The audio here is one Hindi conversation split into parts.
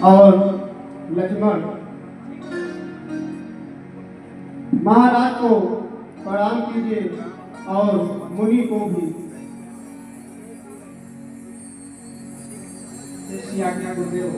और लक्ष्मण महाराज को प्रणाम कीजिए और मुनि को भी। आज्ञा गुरुदेव।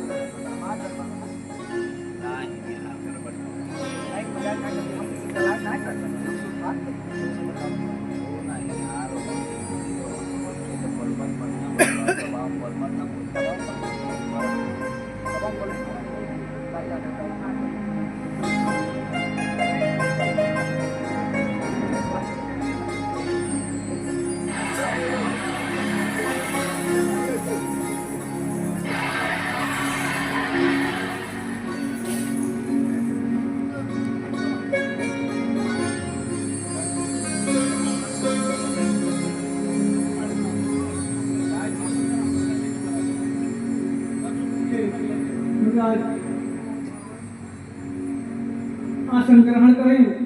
आसन ग्रहण करें।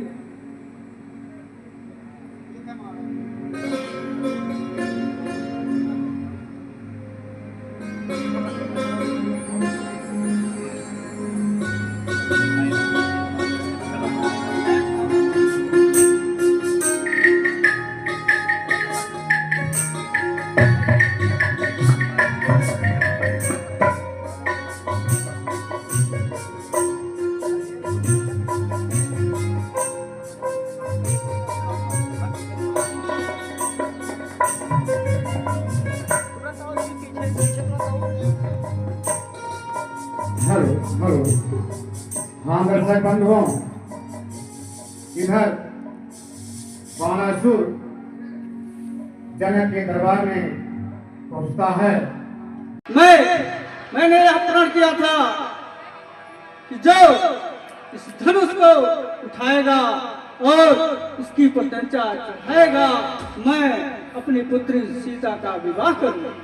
हेलो, हाँ दर्शक बंधुओं, इधर बाणासुर जनक के दरबार में पहुंचता है। मैंने यह प्रण किया था कि जो इस धनुष को उठाएगा और इसकी प्रशंसा चढ़ाएगा, मैं अपनी पुत्री सीता का विवाह करूंगा।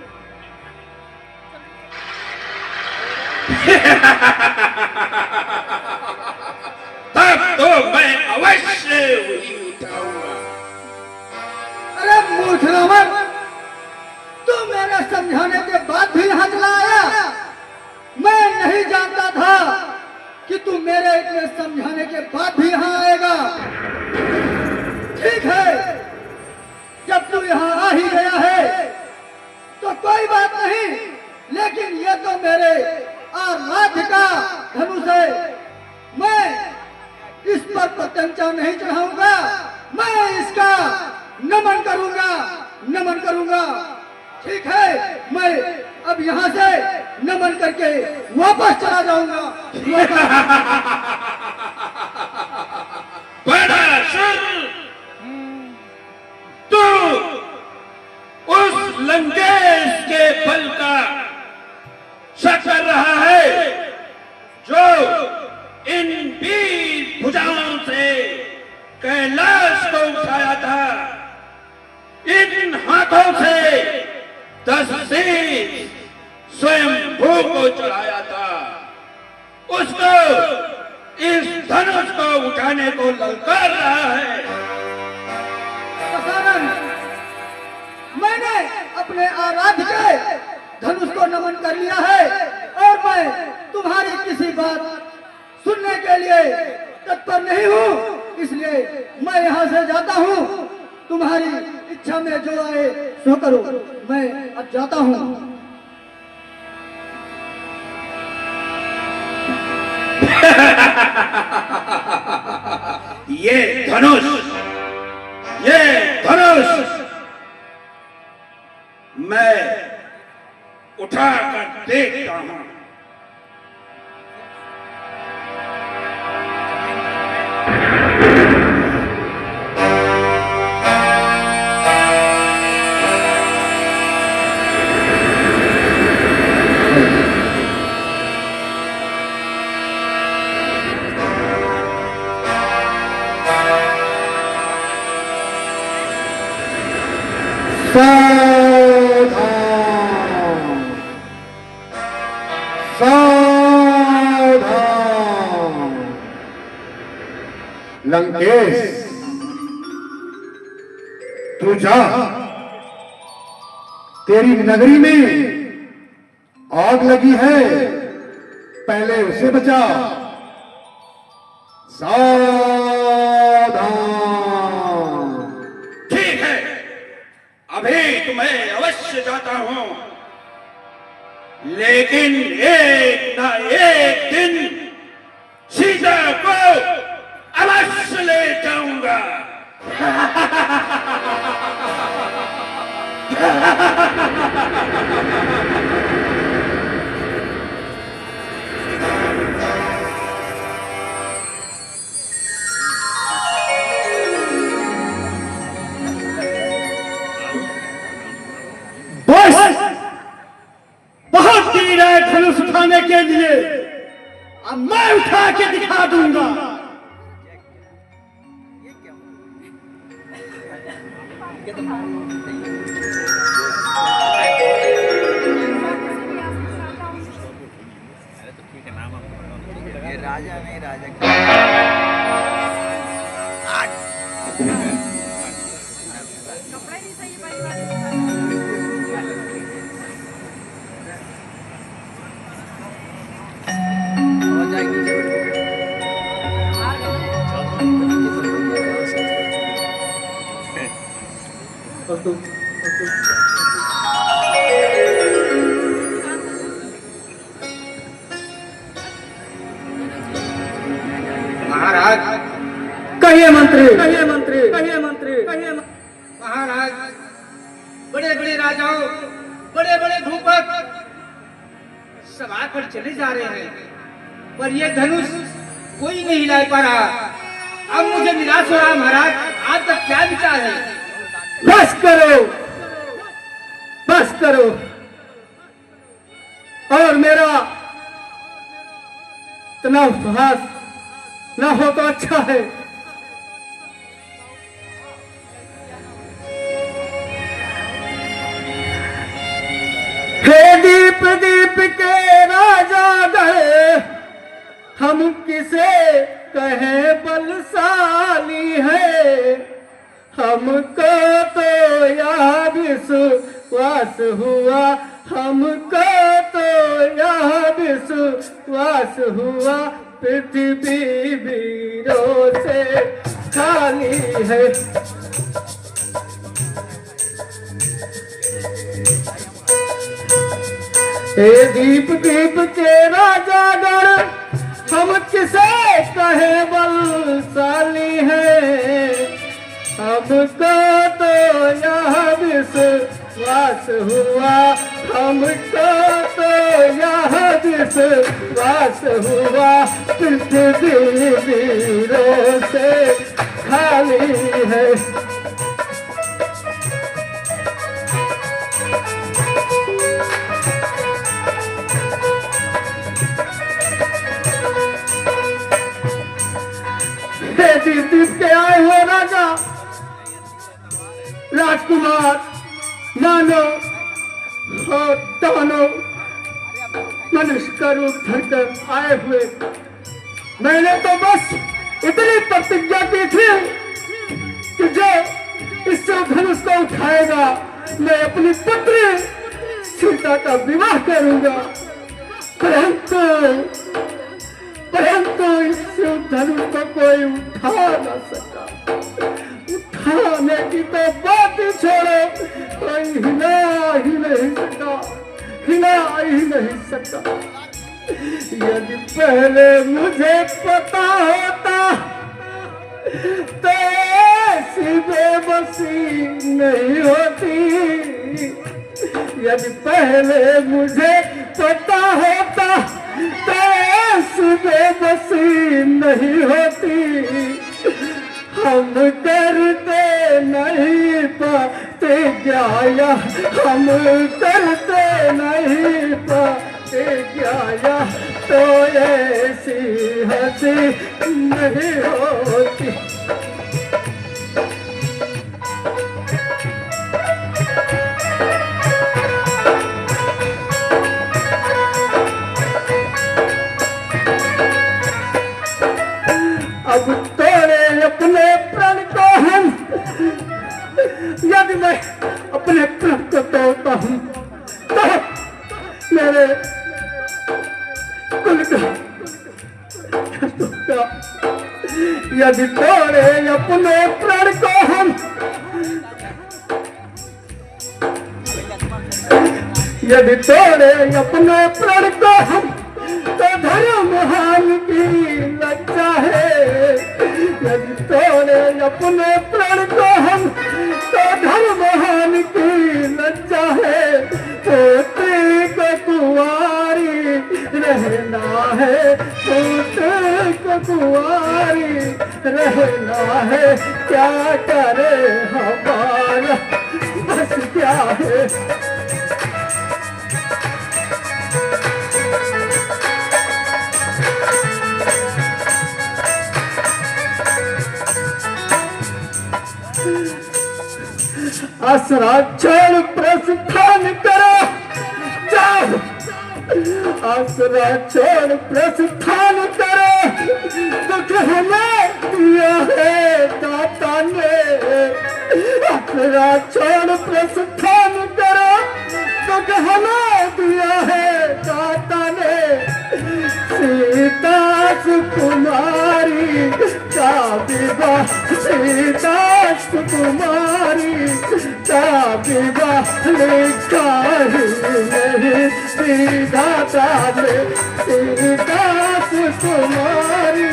तब तो मैं अवश्य वही उठाऊंगा। अरे मूर्ख रावण, तू मेरे समझाने के बाद भी यहाँ चला आया। मैं नहीं जानता था कि तू मेरे इतने समझाने के बाद भी यहाँ आएगा। ठीक है, जब तू यहाँ आ ही गया है तो कोई बात नहीं, लेकिन ये तो मेरे आराध्य का धनुष है। मैं इस पर प्रत्यंचा नहीं चढ़ाऊंगा, मैं इसका नमन करूंगा। ठीक है, मैं अब यहाँ से नमन करके वापस चला जाऊंगा। तू उस लंकेश के फल का शक कर रहा है जो इन 20 भुजाओं से कैलाश को उठाया था, इन हाथों से 10 शीश स्वयं भू को चढ़ाया था। उसको इस धनुष को उठाने को ललकार रहा है। मैंने अपने आराध्य के धनुष को नमन कर लिया है और मैं तुम्हारी किसी बात सुनने के लिए तत्पर नहीं हूँ, इसलिए मैं यहाँ से जाता हूँ। तुम्हारी इच्छा में जो आए सो करो, मैं अब जाता हूँ। ये धनुष मैं उठा कर देखता हूँ। लंकेश, तू जा, तेरी नगरी में आग लगी है, पहले उसे बचाओ। सावधान। ठीक है, अभी तो मैं अवश्य जाता हूं, लेकिन एक ना एक दिन सीता को अवश्य ले जाऊंगा। बस बहुत देर है धनुष उठाने के लिए, अब मैं उठा के दिखा दूंगा। ये राजा नहीं, राजा कपड़ा नहीं सही हो जाएगी। महाराज कहिए मंत्री, कहिए मंत्री, कहिए मंत्री, कहिए महाराज। बड़े बड़े राजाओं, बड़े बड़े भूपत सभा पर चले जा रहे हैं, पर ये धनुष कोई नहीं ला पा रहा। अब मुझे निराश हो रहा महाराज, आज तक क्या विचार है? बस करो, बस करो, और मेरा इतना उपहास ना हो तो अच्छा है। हे दीप दीप के राजा गए, हम किसे कहे बलशाली है। हमको तो यह विश्वास हुआ, हमको तो यह विश्वास हुआ, पृथ्वी वीरों से खाली है। हे दीप दीप के राजा गण, हम किसे कहे बलशाली है। हमको तो यह विश्वास हुआ, हमको तो यह विश्वास हुआ, पृथ्वी वीरों से खाली है। दीप दीप के आए हो राजा, राजकुमार, नानो और दानो, मनुष्य का रूप धरकर आए हुए। मैंने तो बस इतनी प्रतिज्ञा की थी कि जो इस धनुष को उठाएगा, मैं अपनी पुत्री सीता का विवाह करूंगा। परंतु इस धनुष को कोई उठा न सका। उठाने की तो बात ही छोड़ो, कोई हिला ही नहीं सका, हिला ही नहीं सका। यदि पहले मुझे पता होता तो ऐसी बेबसी नहीं होती। यदि पहले मुझे पता होता तो ऐसी बेबसी नहीं होती। हम करते नहीं पाते क्या, हम करते नहीं पाते क्या, तो ऐसी हंसी नहीं होती। अब तेरे अपने प्रण को हम, यदि मैं अपने प्रण को तोड़ता हूं तो मेरे कुल यदि तोड़े अपने प्रण को हम, यदि तोड़े अपने प्रण को हम, तो धर्महान की लज्जा है। यदि तोड़े अपने प्रण को हम, तो धर्महान की लज्जा है। पोते को कुंवारी रहना है, पोते को कुंवारी रहना है। क्या करे हमारा बस क्या है। आसरा छोड़ प्रस्थान करो, जाओ। आसरा छोड़ प्रस्थान करो, दुख हमें दिया है दाता ने। आसरा छोड़ प्रस्थान करो, दुख हमें दिया है दाता ने। सीता सुकुमारी का विवाह, सीता सुकुमारी का विवाह लिखा ही नहीं विधाता ने। सीता सुकुमारी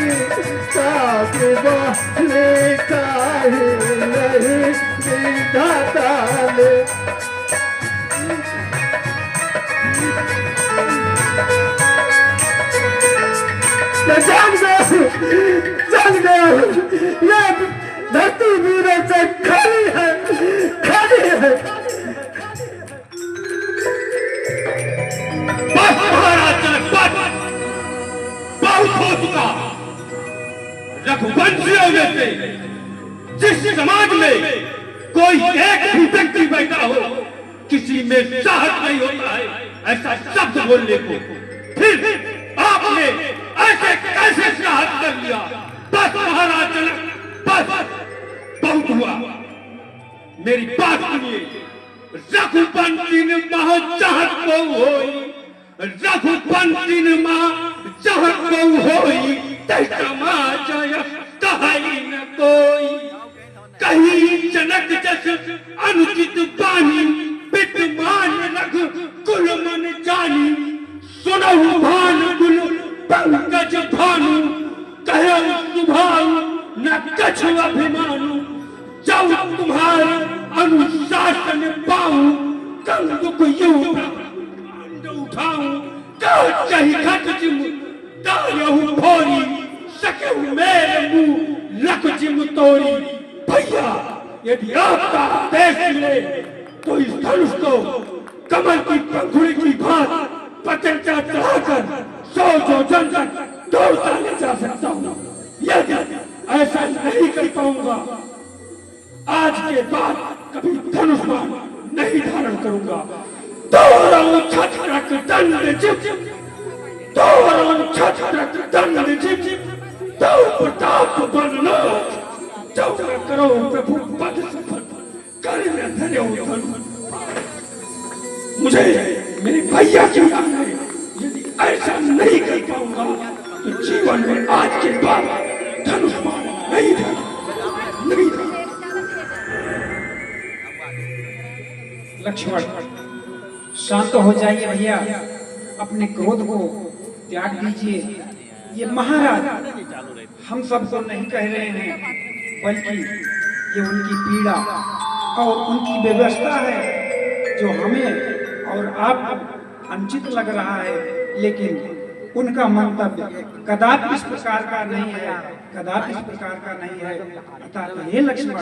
का विवाह लिखा ही नहीं विधाता ने। जान गया, ये धरती वीरों से खाली है, खाली है। बस महाराज जनक, बस बहुत हो चुका। रघुवंशियों में से जिस समाज में कोई एक भी व्यक्ति बैठा हो, किसी में साहस नहीं होता है ऐसा शब्द बोलने को, फिर आपने ऐसे कैसे साहस कर लिया। बस महाराज जनक, बस बहुत हुआ। मेरी बात सुनिए। रघुपति ने मह चाहत को होई, रघुपति ने मह चाहत को होई, समाज कहाई न कोई। कहीं जनक जस अनुचित बानी, विद्यमान रघु कुल मन जानी। सुनहु भान गुल पंकज भानु, कहो सुभाव न कछु अभिमानु। जब तुम्हारे अनुशासन पाऊं, कंदुक यूं उठाऊं। कहो चाही घट जिम दायहु भोरी, सके मेरे मुंह लख जिम तोरी। भैया यदि आपका देश मिले तो इस धनुष को कमल की पंखुड़ी की भांति पतंगा चढ़ाकर 100 जोजन तक दौड़ता ले जा सकता हूँ। यदि ऐसा नहीं कर पाऊंगा, आज के बाद कभी धनुष बाण नहीं धारण करूंगा। दोहराऊं छत्रक दंड जिम, दोहराऊं छत्रक दंड जिम। दो प्रताप बनना, जो करो प्रभु पद सफल, कर में धन्य हो धनुष। मुझे मेरे भैया की याद है। यदि ऐसा नहीं कर पाऊंगा तो जीवन में आज के बाद धनुष बाण नहीं था, नहीं था। लक्ष्मण शांत हो जाइए भैया, अपने क्रोध को त्याग दीजिए। ये महाराज हम सबको नहीं कह रहे हैं, बल्कि ये उनकी पीड़ा और उनकी व्यवस्था है जो हमें और आप अनुचित लग रहा है, लेकिन उनका मंतव्य कदापि इस प्रकार का नहीं है, कदापि इस प्रकार का नहीं है। अतः हे लक्ष्मण,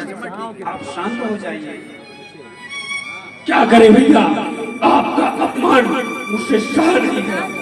आप शांत हो जाइए। क्या करें भैया, आपका अपमान मुझसे सह नहीं है।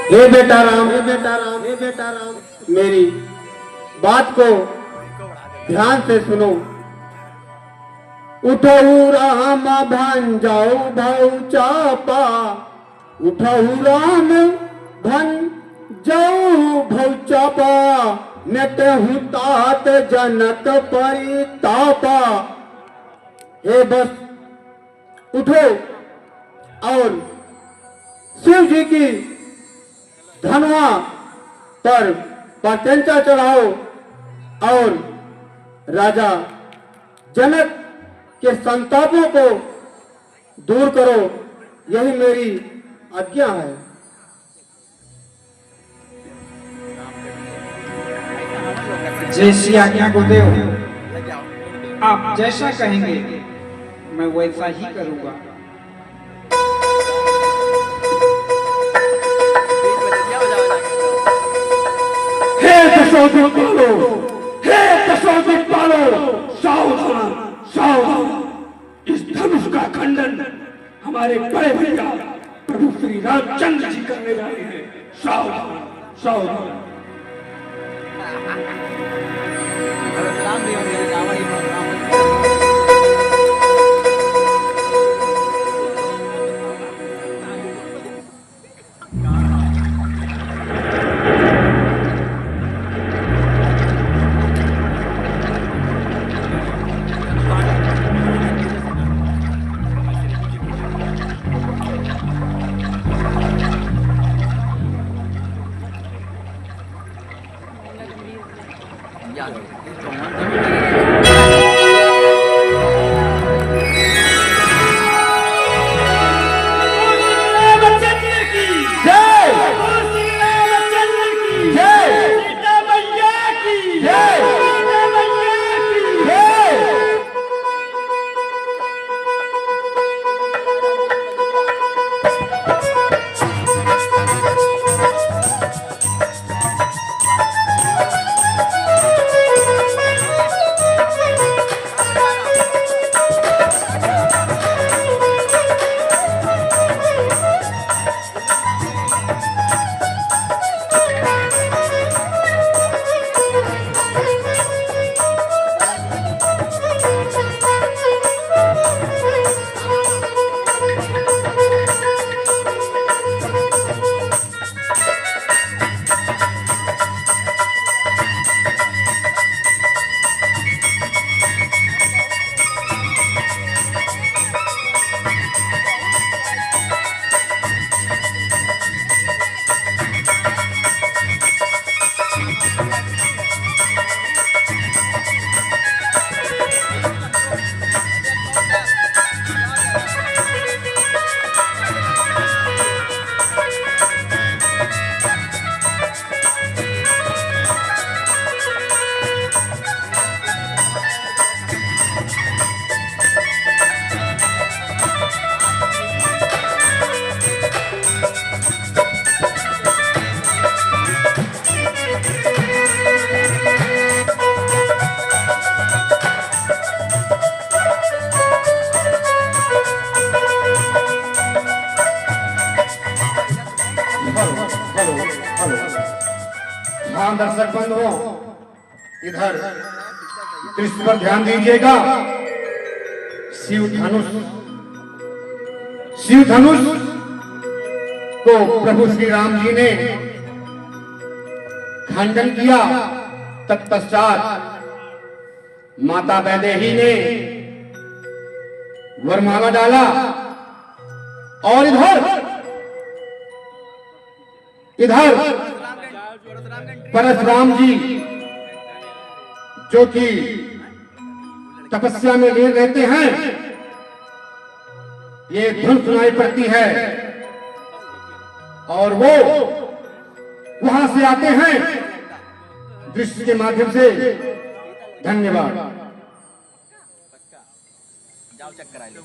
हे बेटा राम, हे बेटा राम, हे बेटा राम, मेरी बात को ध्यान से सुनो। उठऊ राम भन जाओ भाऊ चापा, उठऊ राम भन जाओ भाऊ चापा, नेतहु तात जनक परितापा। हे बस उठो और शिव जी की धनवा पर प्रत्यंचा चढ़ाओ और राजा जनक के संतापों को दूर करो, यही मेरी आज्ञा है। जैसी आज्ञा गुरुदेव, आप जैसा कहेंगे मैं वैसा ही करूंगा। हे दशोदित पालो, हे दशोदित पालो, सावधान सावधान, इस धनुष का खंडन हमारे बड़े भैया प्रभु श्री रामचंद्र जी करने जा रहे हैं। सावधान सावधान। राम भी होंगे, रावण ही होंगे, रावण। हाँ दर्शक बंधुओं, इधर दृश्य पर ध्यान दीजिएगा। शिव धनुष को प्रभु श्री राम जी ने खंडन किया। तत्पश्चात माता वैदेही ने वरमाला डाला और इधर परशुराम जी जो कि तपस्या में लीन रहते हैं, ये धुन सुनाई पड़ती है और वो वहां से आते हैं दृश्य के माध्यम से। धन्यवाद। जाओ चक्कर आ लो।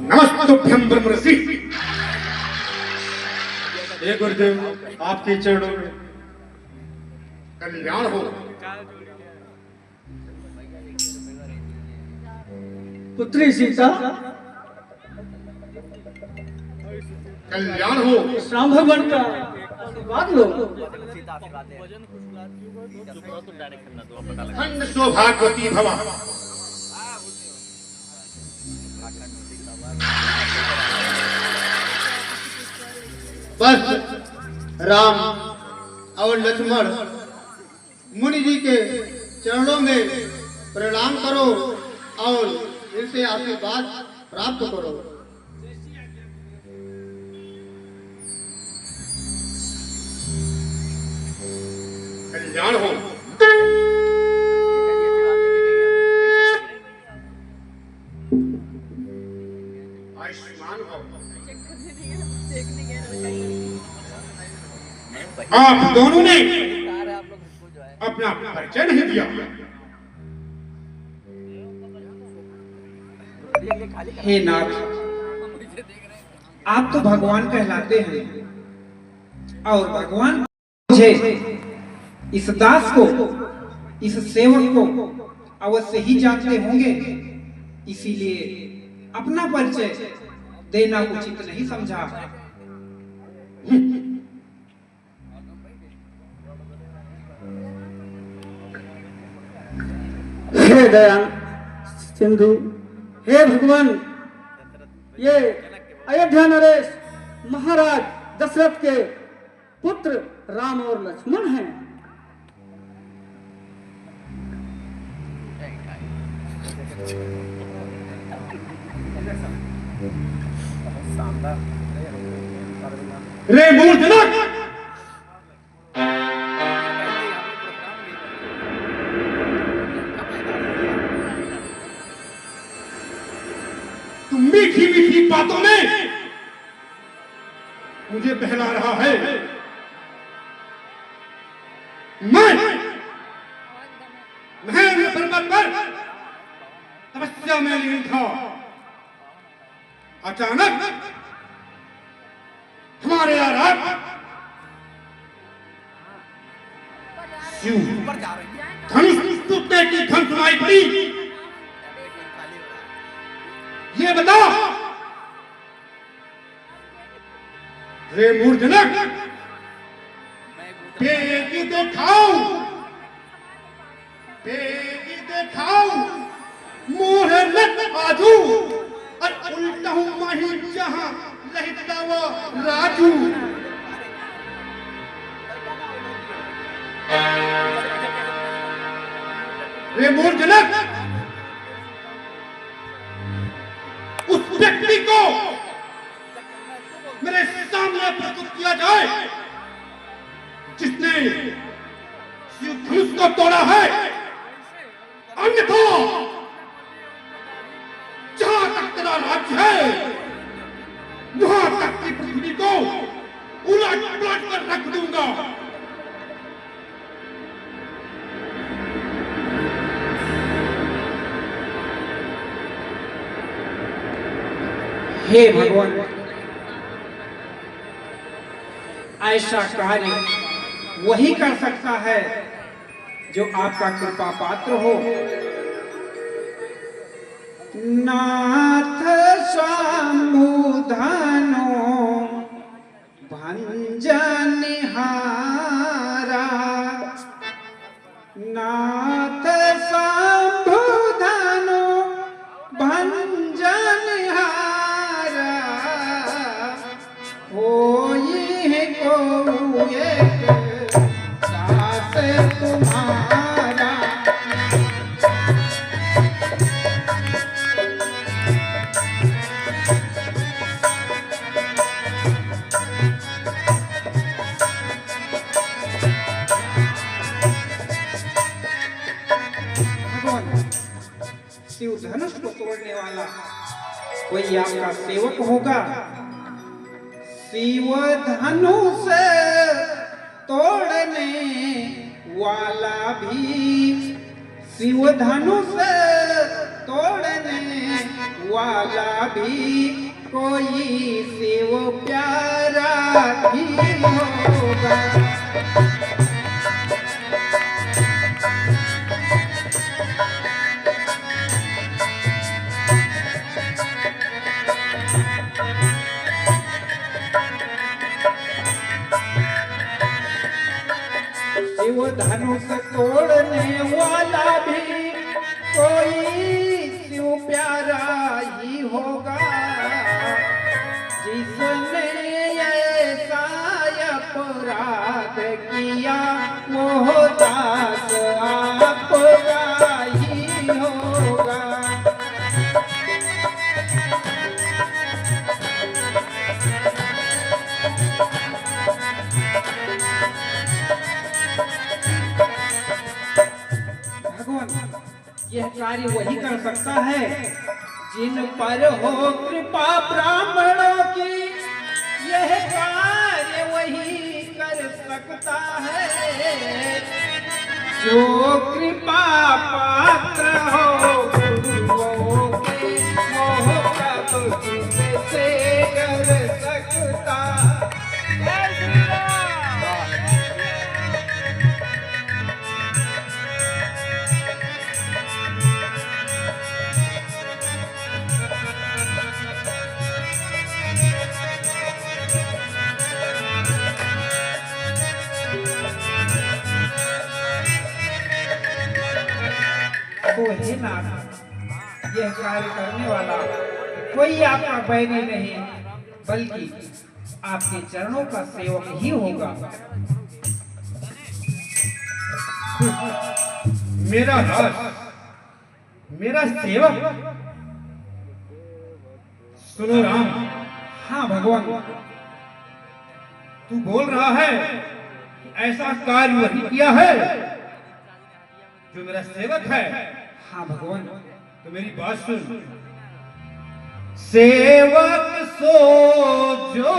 नमस्तुभ्यं ब्रह्म ऋषि। हे गुरुदेव, आपके चरणों में कल्याण हो। पुत्री सीता, कल्याण हो। राम भगवान का आशीर्वाद लो। धन्य सौभाग्यवती भवा। बस राम और लक्ष्मण मुनि जी के चरणों में प्रणाम करो और इनसे आशीर्वाद प्राप्त करो। कल्याण हो। आयुष्मान हो। आप दोनों ने अपना परिचय नहीं दिया। हे नाथ, आप तो भगवान कहलाते हैं और भगवान मुझे, इस दास को, इस सेवक को अवश्य ही जानते होंगे, इसीलिए अपना परिचय देना उचित नहीं समझा। हे दया सिंधु, हे भगवान, ये अयोध्या नरेश महाराज दशरथ के पुत्र राम और लक्ष्मण हैं। रे मूर्खजनक, तुम मीठी मीठी बातों में मुझे बहला रहा है। मैं पर्वत पर तपस्या में लीन था। अचानक हमारे आराध शिव धनुष टूटने की धन सुनाई पड़ी। ये बता रे मूर्खजनक, बेगी देखाओ मोहे लट आजू और उल्टा हूँ माही जहां लहिता वो राजू। रे मूर्खजनक, उस व्यक्ति को मेरे सामने प्रस्तुत किया जाए जिसने शिव धनुष को तोड़ा है, अन्यथा जहां तक तेरा राज्य है वहां तक की पृथ्वी को उलट पलट कर रख दूंगा। हे भगवान, ऐसा कार्य वही कर सकता है जो आपका कृपा पात्र हो। नाथ स्वामुधानो भंजनिहारा, नाथ स्वामुधानो भंजनिहारा, होई को एक सास तुम्हारा। शिव धनुष को तोड़ने वाला कोई आपका सेवक होगा। शिव धनुष तोड़ने वाला भी, शिव धनुष तोड़ने वाला भी कोई शिव प्यारा ही होगा। शिव धनुष तोड़ने वाला भी कोई शिव प्यारा ही होगा। जिसने ऐसा अपराध किया वो दास आपका ही होगा। यह कार्य वही कर सकता है जिन पर हो कृपा ब्राह्मणों की। यह कार्य वही कर सकता है जो कृपा पात्र हो गुरुओं के। वो प्रभु से कर सकता। तो हे नाथ, यह कार्य करने वाला कोई आपका बैरी नहीं बल्कि आपके चरणों का सेवक ही होगा। मेरा दास, मेरा सेवक। सुनो राम। हाँ भगवान। तू बोल रहा है कि ऐसा कार्य वही किया है जो मेरा सेवक है। हाँ भगवान। तो मेरी बात सुन। सेवक सो जो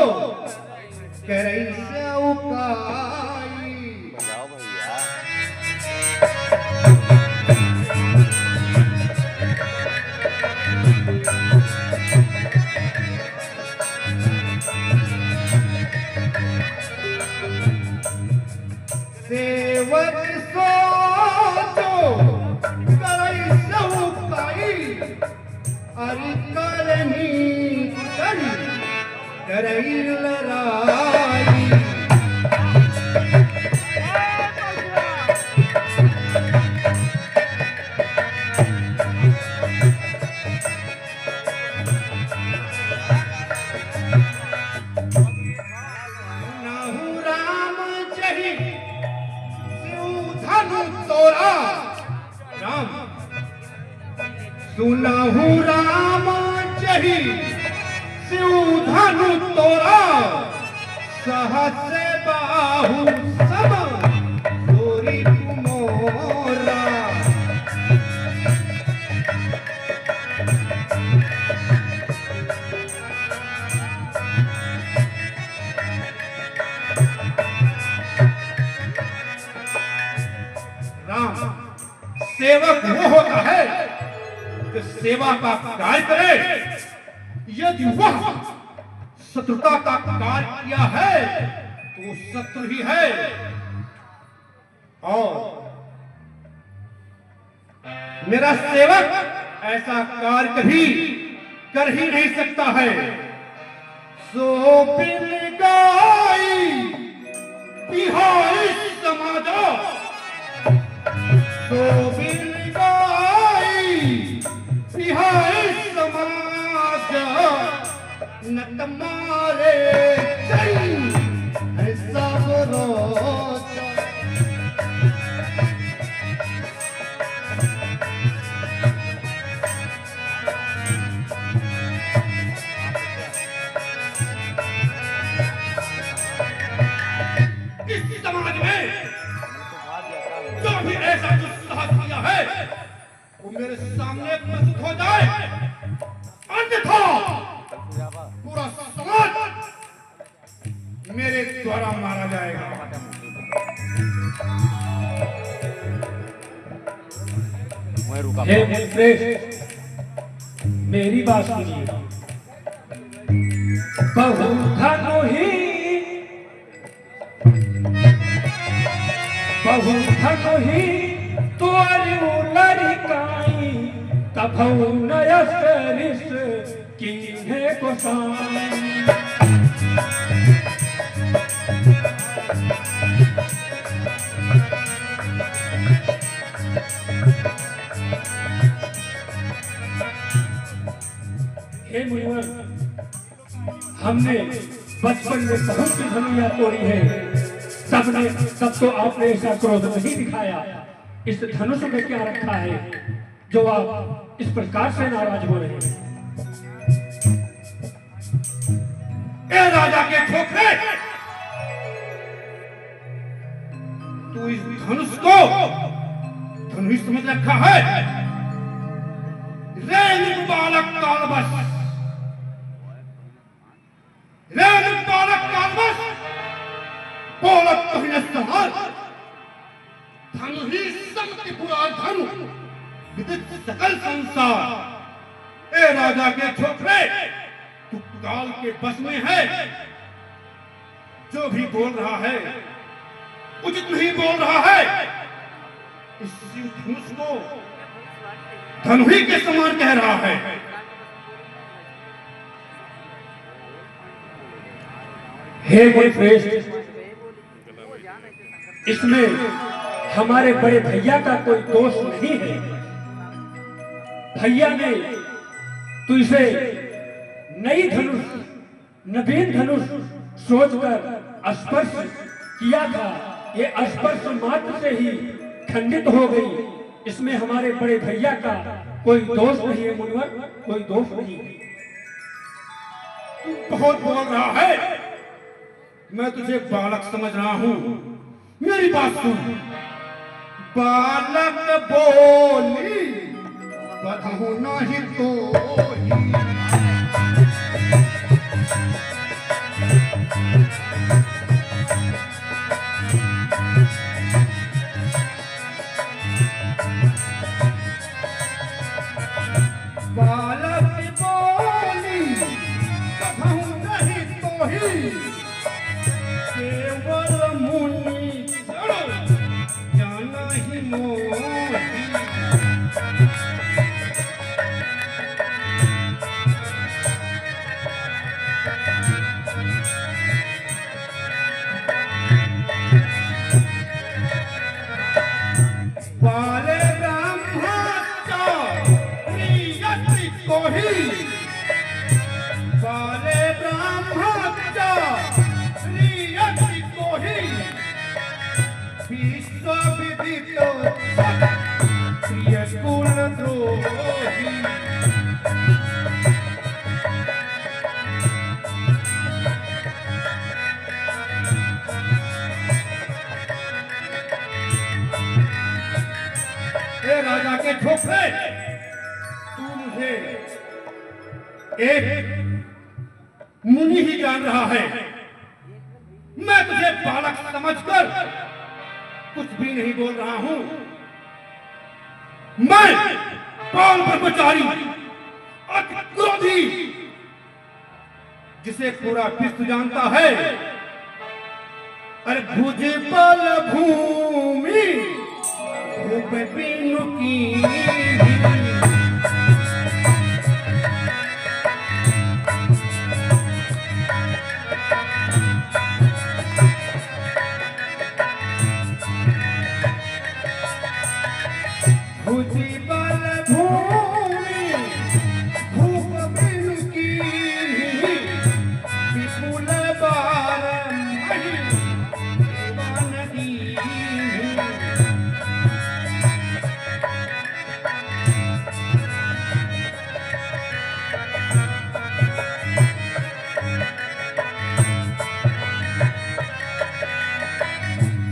करे सेवकाई। बजाओ भैया। सेवक सो जो करे सेवकाई। अरे करनी करी करई लड़ाई। नाहु राम जही शिव धनु तोरा। राम सुनहु राम जही शिव धनु तोरा। सहस बाहु सब तोरी तुमोरा। राम, सेवक वो होता है जो सेवा का कार्य करे। यदि वह शत्रुता का कार्य किया है तो शत्रु ही है। और मेरा सेवक ऐसा कार्य कभी कर ही नहीं सकता है। सो बिन गाई बिहारी समाजा। सो बिन गाई बिहारी समाज। न तुम्हारे ऐसा रोज। इस समाज में जो भी ऐसा दुस्साहस किया है वो मेरे सामने प्रस्तुत हो जाए। अन्यथा पूरा समाज मेरे द्वारा मारा जाएगा। मैं रुका। हे श्रेष्ठ, मेरी बात सुनिए। बहु धनुही तुअरि लड़काई तभौ नयस रिस कीन्हे गोसाई। हे मुनिवर, हमने बचपन में बहुत सी धनुया तोड़ी है, सब तो आपने ऐसा क्रोध नहीं दिखाया। इस धनुष में क्या रखा है जो आप इस प्रकार से नाराज हो रहे हैं? ए राजा के छोकरे, तू इस धनुष को धनुष समझ रखा है? रेणु बालक कालबस, रेणु बालक कालबस, बोलत तुहिने सहार, धनु ही समति पुरा धनु, विदित सकल संसार। ए राजा के छोकरे, तू काल के बस में है। जो भी बोल रहा है उचित नहीं बोल रहा है। इस धनुष को धनु ही के समान कह रहा है। हे मुनिश्रेष्ठ, इसमें हमारे बड़े भैया का कोई दोष नहीं है। भैया ने तो इसे नई धनुष, नवीन धनुष सोचकर स्पर्श किया था। ये स्पर्श मात्र से ही खंडित हो गई। इसमें हमारे बड़े भैया का कोई दोष नहीं है मुनिवर, कोई दोष नहीं है। तू बहुत बोल रहा है। मैं तुझे बालक समझ रहा हूं। मेरी बात सुन। बालक बोली बधू नहीं तो बालक बोली बधू नहीं तो ही केवल मुनि जाना ही मोही। बाले ब्रह्मचारी कोही, बाले ब्रह्मचारी कोही, विश्व विदित प्रिय कुल द्रोही। राजा के छोकरे, तू मुझे एक मुनि ही जान रहा है। मैं तुझे बालक समझकर कुछ भी नहीं बोल रहा हूं। मैं पाल ब्रह्मचारी अति क्रोधी, जिसे पूरा विश्व जानता है। अरे भुज बल भूमि भूप बिनु की, भुज बल भूमि भूप बिनु की, विपुल बार नदी।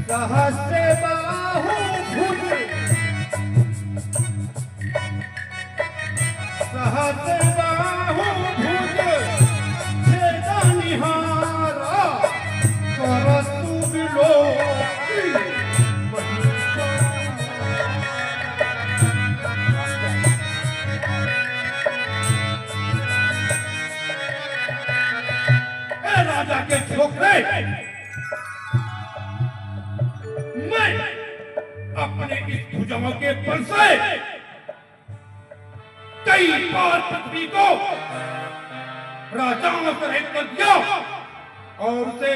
सहस्र बाहु भुज मैं अपने इस भुजाओं के बल से कई बार पृथ्वी को राजाओं से रहित कर दिया और उसे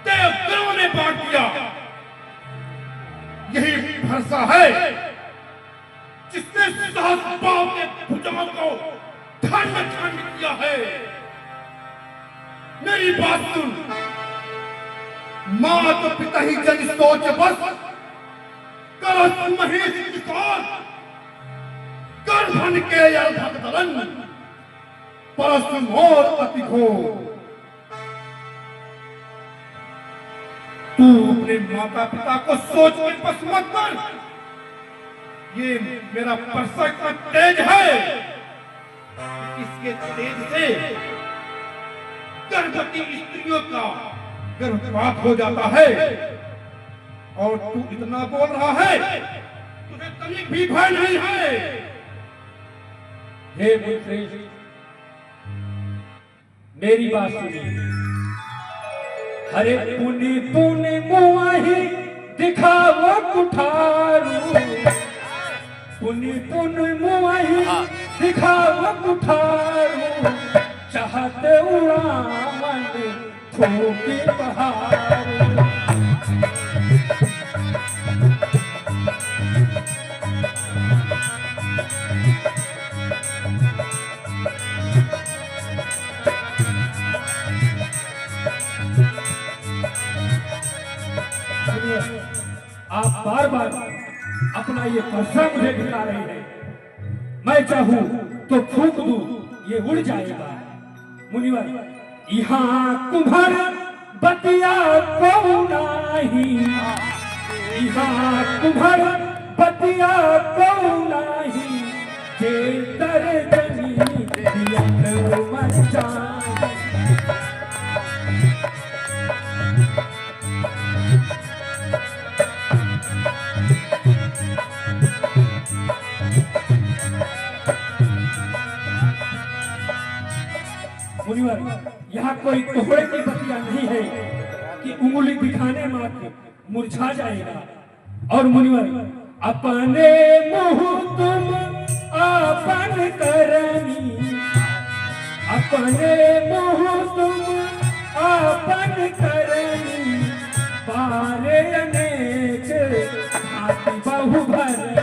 देवताओं ने बांट दिया। यही भरोसा है जिसने सहस्त्रपाव के भुजाओं को खंड खंड किया है। मेरी बात सुन, मात पिता ही जन सोच बस करस महेश किशोर गर्भन के भक्तरन परस मोर अति घोर। तू अपने माता पिता को सोच के बस मत कर। ये मेरा परसक का तेज है, इसके तेज से गर्भवती स्त्रियों का गर्भपात हो जाता है। और तू इतना बोल रहा है, तुझे तनिक भी भय नहीं है। हे मुश्रेष्ठ, मेरी बात सुनिए। हरे पुनि पुनि मुआही दिखावा कुठारू, पुनि पुनि मुआही दिखावा कुठारू, चाहते उड़ामन थोके बहारू। आप बार बार अपना ये परसा मुझे दिखा रहे हैं। मैं चाहूं तो फूंक दूं, ये उड़ जाएगा। मुनिवर, यहाँ कुम्हार बतिया को नाही, यहाँ कुम्हार बतिया को नाही, जे दर्जनी दियत मचाई। मुनिवर, यहाँ कोई कोहड़े की बतिया नहीं है कि उंगली दिखाने मात्र मुरझा जाएगा। और मुनिवर, अपने मुँह तुम आपन करनी, अपने मुँह तुम आपन करनी, पारे अनेक भांति बहु भरनी।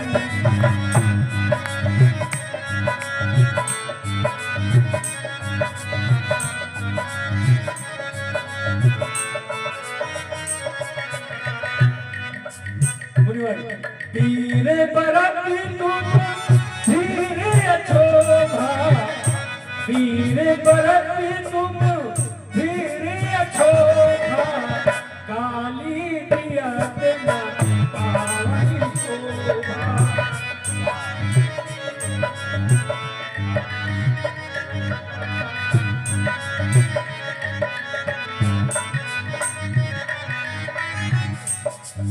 धीरे बरती तुम धीरे अछोभा, धीरे बरती तुम धीरे अछोभा, काली दियत न पावनी शोभा।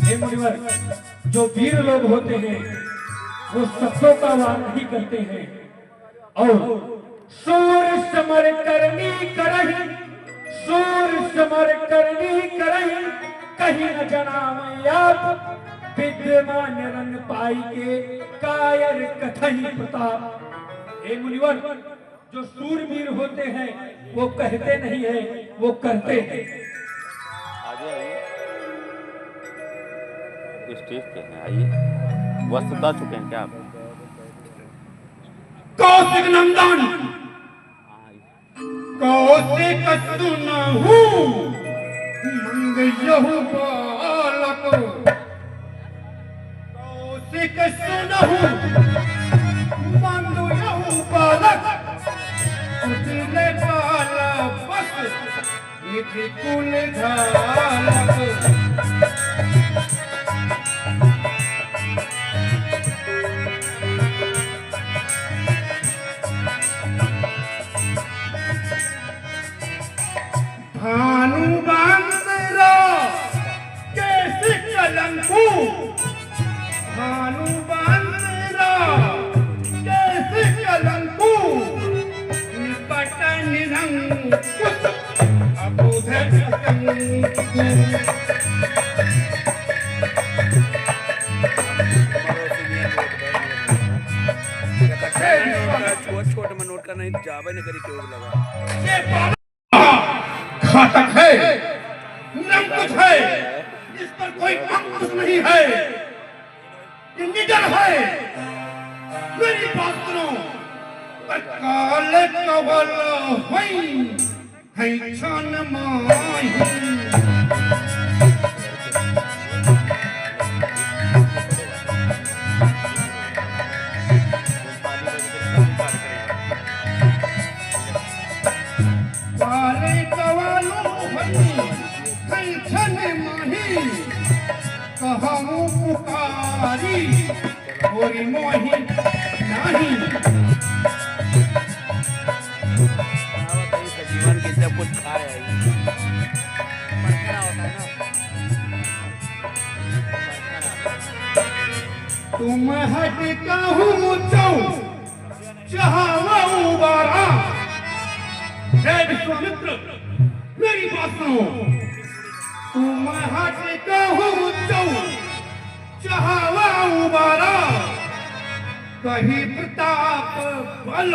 हे मुनिवर, जो वीर लोग होते हैं वो शब्दों का वार नहीं करते हैं। और सूर समर करनी करही, सूर समर करनी करही, कहीं न जनावै आप, विद्यमान रंग पाई के कायर कथई प्रताप। हे मुनिवर, जो सूरवीर होते हैं वो कहते नहीं है, वो करते हैं। स्टेज पे हैं, आइए। वस्त्र दा चुके हैं क्या आप? कौशिक नंदन, कौशिक सुनहु मंगयहु बालक, कौशिक सुनहु मंगयहु बालक, उजले बाला बस निधि कुल झालक। भानु बांसुरा कैसे कलंकू, भानु बांसुरा कैसे कलंकू, निपट निरंकुश अबोध छोट में नोट करना जावे नहीं करी क्यों लगा घातक है, निरंकुश है, इस पर कोई अंकुश नहीं है, ये निडर है। मेरी बात सुनो, पर काले कवल है छन माही। काले कवलो है छन माही, कहूँ पुकारी होरी मोही नहीं। जीवन के सब कुछ खाए होता है ना। तुम हट कहूँ चाहवा उबारा। हे विश्वामित्र, मेरी बात सुनो, तुम हट कहूँ चाहवा उबारा। कही प्रताप बल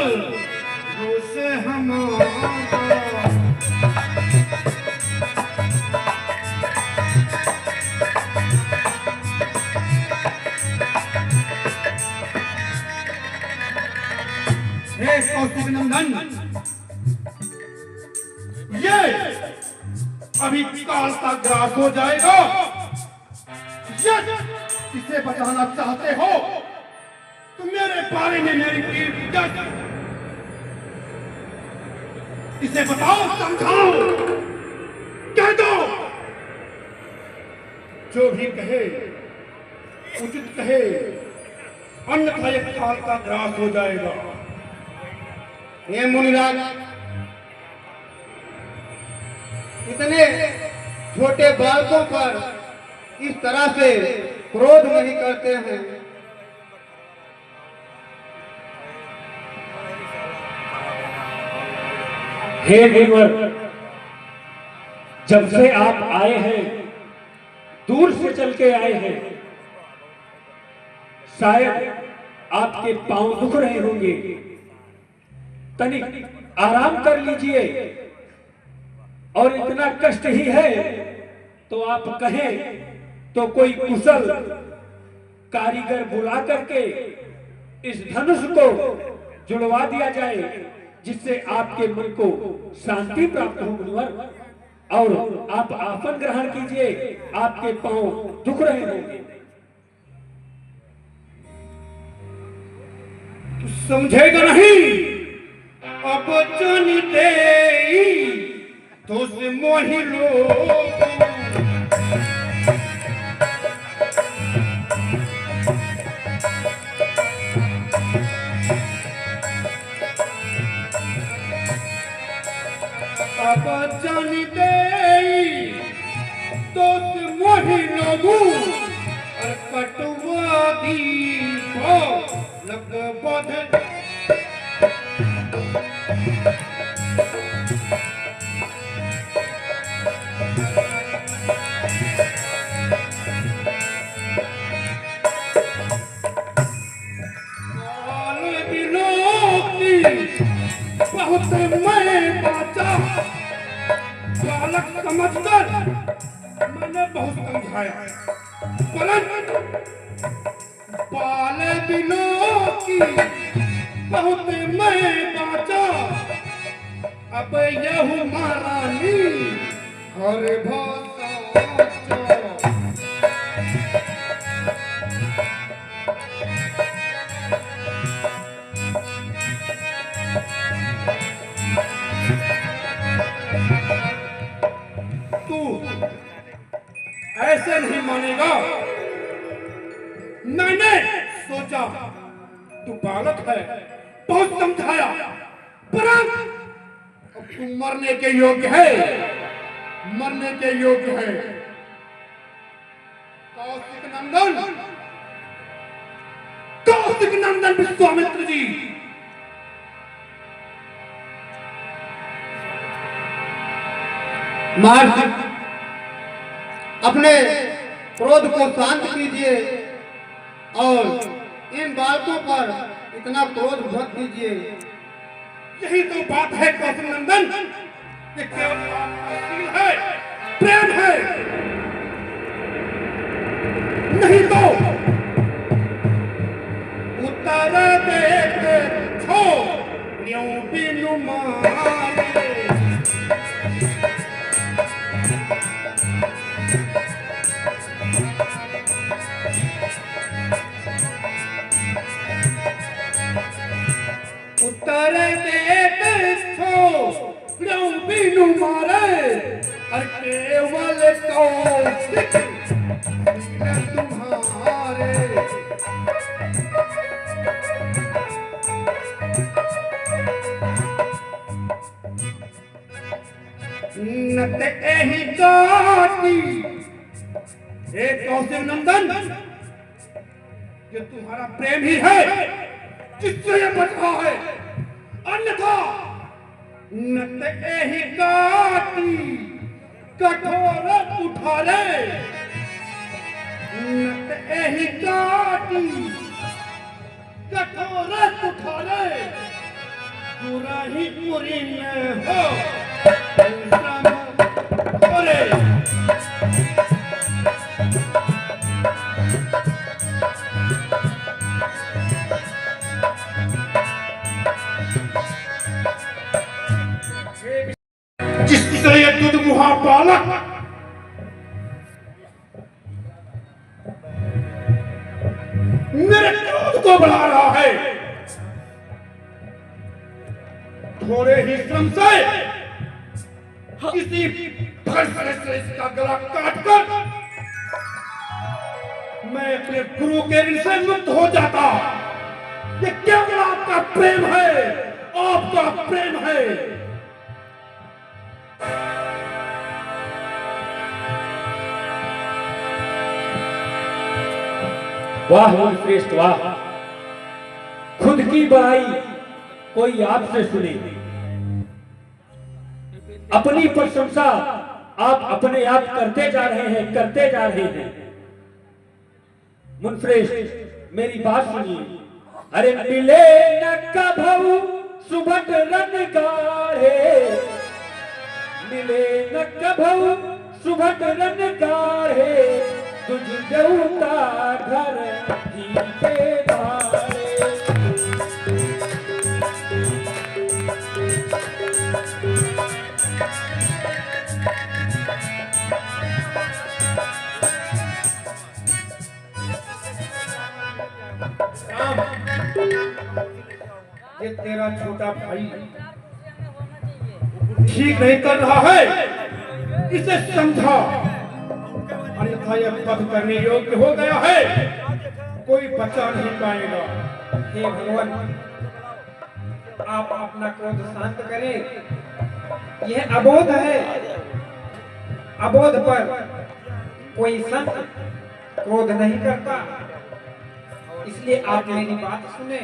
रोष हमारा। हे कौशिक नंदन, ये अभी काल का ग्रास हो जाएगा। इसे बचाना चाहते हो तो मेरे बारे में मेरी पीठ इसे बताओ, समझाओ, कह दो। जो भी कहे उचित कहे, अन्यथा एक काल का ग्रास हो जाएगा। हे मुनिराज, इतने छोटे बालकों पर इस तरह से क्रोध नहीं करते हैं। हे देवर, जब से आप आए हैं, दूर से चल के आए हैं, शायद आपके पांव दुख रहे होंगे। तनिक आराम कर लीजिए, और इतना कष्ट ही है तो आप कहें तो कोई कुशल कारीगर बुला करके इस धनुष को जुड़वा दिया जाए, जिससे आपके मन को शांति प्राप्त हो मुनिवर, और आप आसन ग्रहण कीजिए। आपके पांव दुख रहे होंगे। समझेगा नहीं, अब जानते तो से मोही लोग। अब जानते तो से मोही लोगू, और कटुवादी को लगबध। बहुत मैं बाचा, बालक समझकर मैंने बहुत समझाया, परंतु पाले दिलों की बहुत मैं बाचा। अब यह महारानी हर भाषा। तू ऐसे नहीं मानेगा। मैंने सोचा तू बालक है, बहुत समझाया, परंतु अब तू मरने के योग्य है, मरने के योग्य है। कौशिक नंदन, कौशिक नंदन विश्वामित्र जी, महर्षि अपने क्रोध को शांत कीजिए और इन बालकों पर इतना क्रोध मत कीजिए। यही तो बात है कौशल नंदन, कि केवल आपका है, प्रेम है, नहीं तो उतर देते छो न्यों बिनु मारे। उतर देते छो न्यों बिनु मारे, और केवल कौशिक तुम्हारे। नत एही काटी एक कौशिक नंदन, ये तुम्हारा प्रेम ही है जिससे ये बच रहा है, अन्यथा नत एही काटी कठोर उठारे। नत एही काटी कठोर उठारे, पूरा ही पूरी न हो अरे जिससे ये दुधमुहा बालक मेरे क्रोध को बढ़ा रहा है, थोड़े ही श्रम से किसी फैसले से इसका गला काटकर मैं अपने गुरु के ऋण से मुक्त हो जाता। ये केवल आपका प्रेम है, आपका प्रेम है। वाह श्रेष्ठ वाह, खुद की बड़ाई कोई आपसे सुने, अपनी प्रशंसा आप अपने आप करते जा रहे हैं, करते जा रहे हैं। मुनश्रेष्ठ मेरी बात सुनिए। अरे मिले न कभू सुबह रन गाढ़े, मिले न कभू सुबह रन गाढ़े, तुझ देवता घर ही के बारे। ये तेरा छोटा भाई ठीक नहीं कर रहा है, इसे समझा, अन्यथा यह पद करने योग्य हो गया है, कोई बचा नहीं पाएगा। हे भगवान, आप अपना क्रोध शांत करें। यह अबोध है, अबोध पर कोई संत क्रोध नहीं करता, इसलिए आप मेरी बात सुने।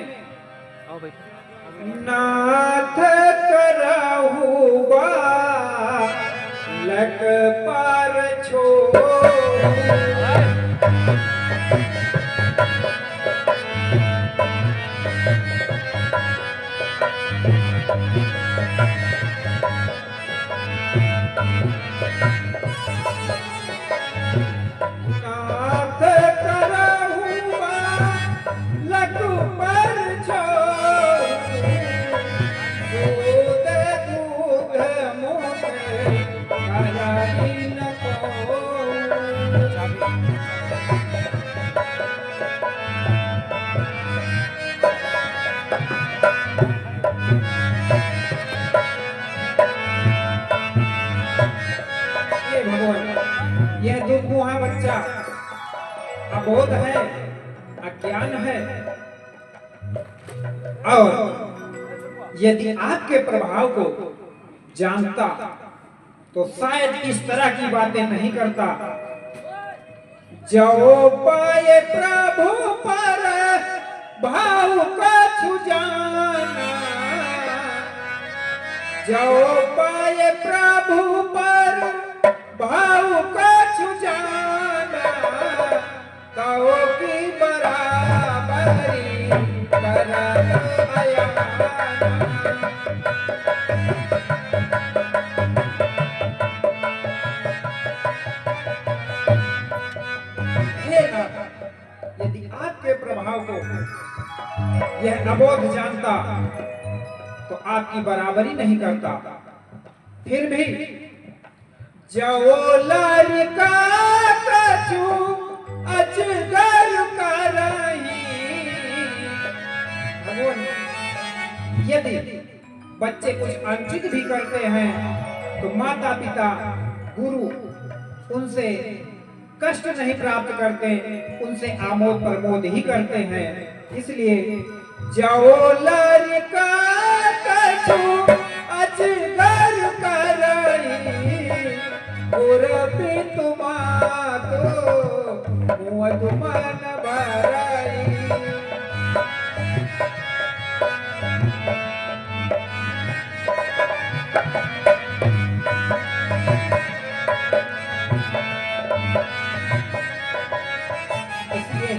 नाथ करहु बालक पर छोड़, नाथ करहु बालक पर छोड़, दूध दूध मोहे कराई न को। यह दुधमुहा बच्चा अबोध है, अज्ञान है, और यदि आपके प्रभाव को जानता तो शायद इस तरह की बातें नहीं करता। जो पाए प्रभु पर भाव कछु जाना, जो पाए प्रभु पर भाव कछु जाना, यह अबोध जानता तो आपकी बराबरी नहीं करता। फिर भी जो लड़का कछु अजगर करही, भगवान यदि बच्चे कुछ अनुचित भी करते हैं तो माता पिता गुरु उनसे कष्ट नहीं प्राप्त करते, उनसे आमोद प्रमोद ही करते हैं। इसलिए जाओ लड़का कछु अजगर करही, उर्पी तुम्हारो मुअद मन भरई।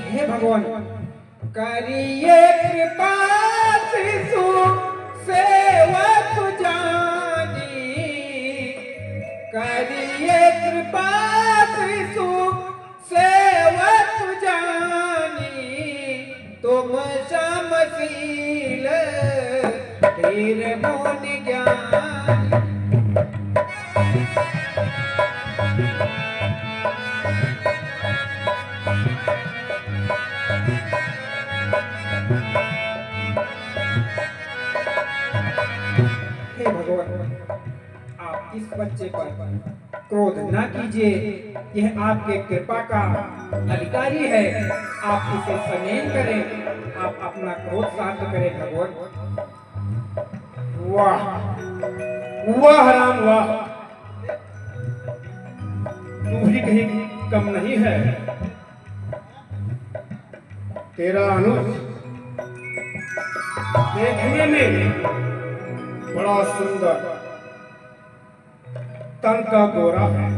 हे भगवान करिए कृपा शिशु सेवक जानी, करिए कृपा शिशु सेवक जानी, तुम समशील धीर मोन ज्ञानी। हे भगवान आप इस बच्चे पर क्रोध न कीजिए, यह आपके कृपा का अधिकारी है। आप इसे संयम करें, आप अपना क्रोध शांत करें भगवान। वाह वाह राम वाह, तू भी कहीं कम नहीं है। तेरा अनुज देखने में बड़ा सुंदर, तन का गोरा है।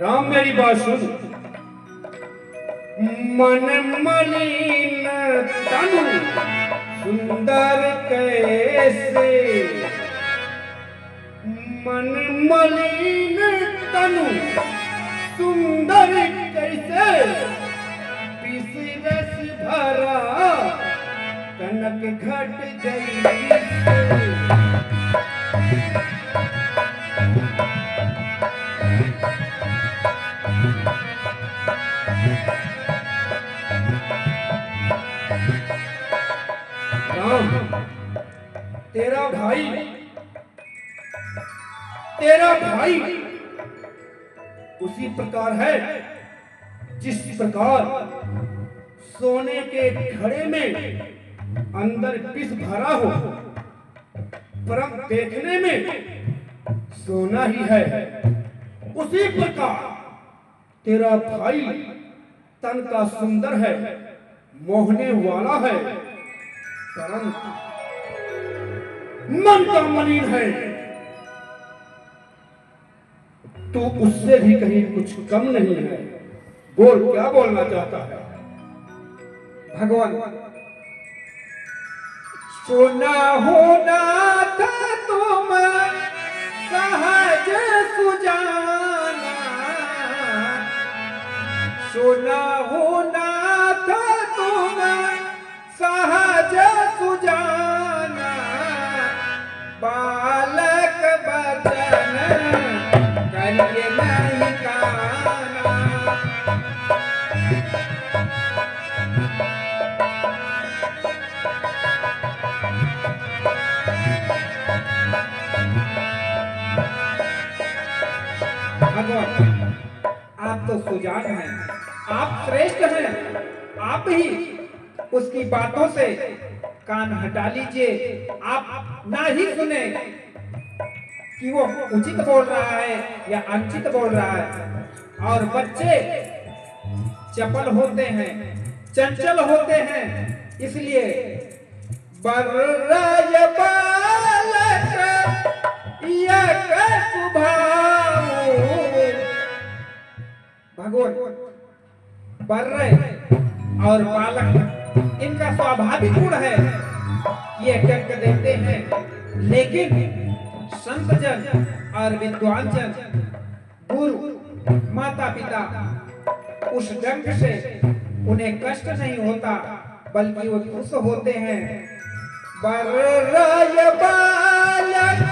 राम मेरी बात सुन, मन मलिन तनु सुंदर कैसे, मन मलिन तनु सुंदर कैसे, रस भरा कनक घट जैसे। राम तेरा भाई उसी प्रकार है जिस प्रकार सोने के घड़े में अंदर विष भरा हो, परम देखने में सोना ही है। उसी प्रकार तेरा भाई तन का सुंदर है, मोहने वाला है, परंतु मन का मलिन है। तू उससे भी कहीं कुछ कम नहीं है। बोल, क्या बोलना चाहता है? भगवान सुना होना था तुम सहज सुजाना, सुना होना था तुम सहज सुजाना, बालक बचन करिए नहीं काना। भगवान आप तो सुजान हैं, आप श्रेष्ठ हैं, आप ही उसकी बातों से कान हटा लीजिए। आप ना ही सुने कि वो उचित बोल रहा है या अनुचित बोल रहा है। और बच्चे चपल होते हैं, चंचल होते हैं, इसलिए बर्राय बालक यक सुभाऊ। भगवान बर्रे और बालक इनका स्वाभाविक गुण है, ये टंक देते हैं, लेकिन संत जन और विद्वान जन, गुरु माता पिता उस डंक से उन्हें कष्ट नहीं होता, बल्कि वो खुश होते हैं। बर्राय बालक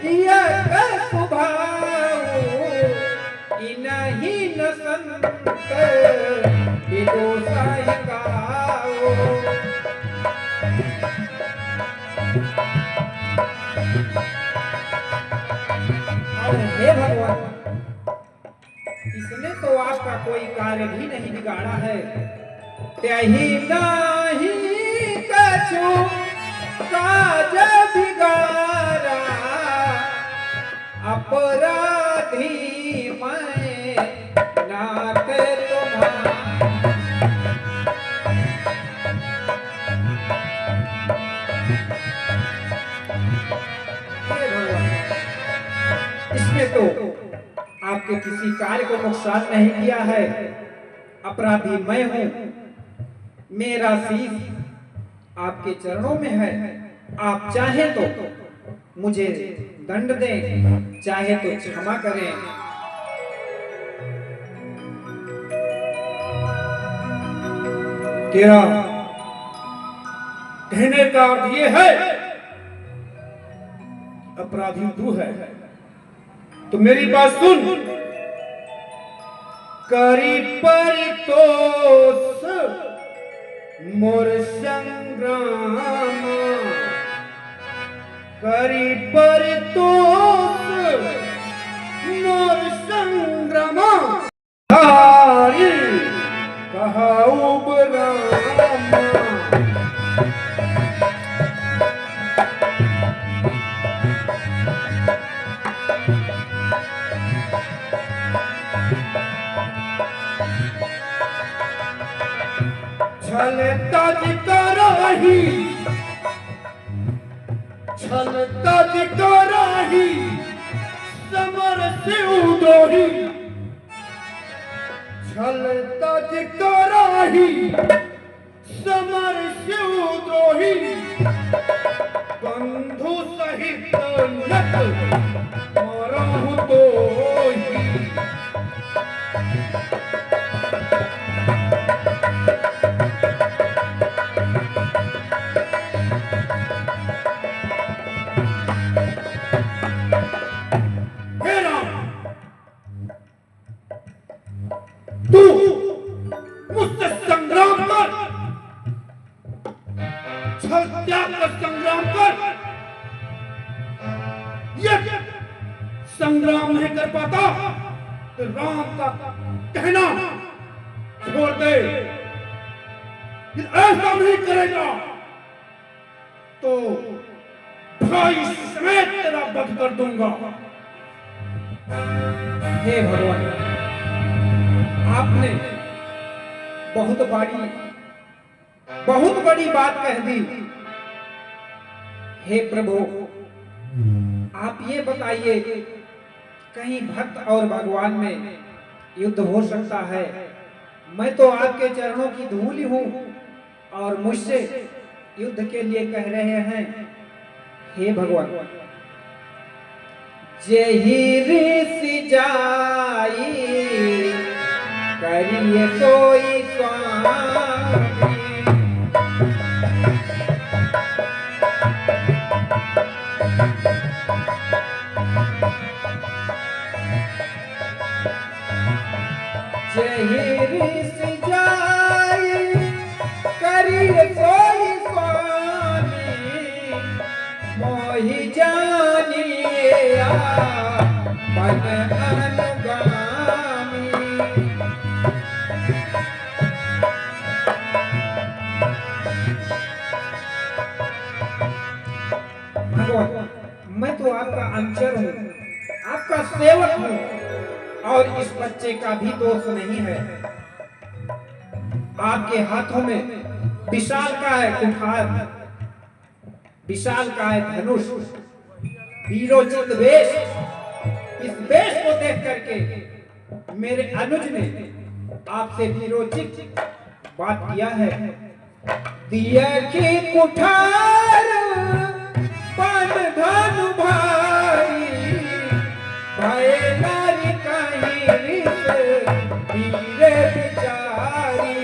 यक सुभाऊ, इनहि न संत विदोषाय गाओ। और हे भगवान, इसने तो आपका कोई कार्य भी नहीं बिगाड़ा है। त्यही नहीं कछु काज बिगाड़ा, अपराधी मैं नाथ तुम्हारा। हे भगवान, इसने तो आपके किसी कार्य को नुकसान नहीं किया है। अपराधी मैं हूं, मेरा शीश आपके चरणों में है। आप चाहे तो मुझे दंड दें, चाहे तो क्षमा करें। तेरा कहने का अर्थ ये है अपराधी तू है, तो मेरी बात सुन। करी परितोष मोर संग्राम, करी परितोष मोर संग्राम, हरि कहु राम। छल तज करही, छल तज करही, समर सिउ दोही, छल तज करही, समर सिउ दोही, बंधु सहित नत मरहु तोही। तू मुझसे संग्राम कर, छल त्याग कर संग्राम कर। ये संग्राम नहीं कर पाता तो राम का कहना छोड़ दे। ऐसा नहीं करेगा तो भाई समेत तेरा वध कर दूंगा। हे भगवान, आपने बहुत बड़ी बात कह दी। हे प्रभु, आप ये बताइए, कहीं भक्त और भगवान में युद्ध हो सकता है? मैं तो आपके चरणों की धूल हूं और मुझसे युद्ध के लिए कह रहे हैं। हे भगवान, जेहि ऋषि जाई करिए सोई स्वामी, जेहि ऋषि जाई करिए सोई स्वामी, मोहि जानिए मन अनुगामी। भगवान, मैं तो आपका अंचर हूँ, आपका सेवक हूँ, और इस बच्चे का भी दोष नहीं है। आपके हाथों में विशालकाय कुठार, विशालकाय धनुष, वीरोचित वेश, इस वेश को देख करके मेरे अनुज ने आपसे वीरोचित बात किया है। दिया के कुठार पान धनु भाई, भाई नारी कहीं वीर बिचारी।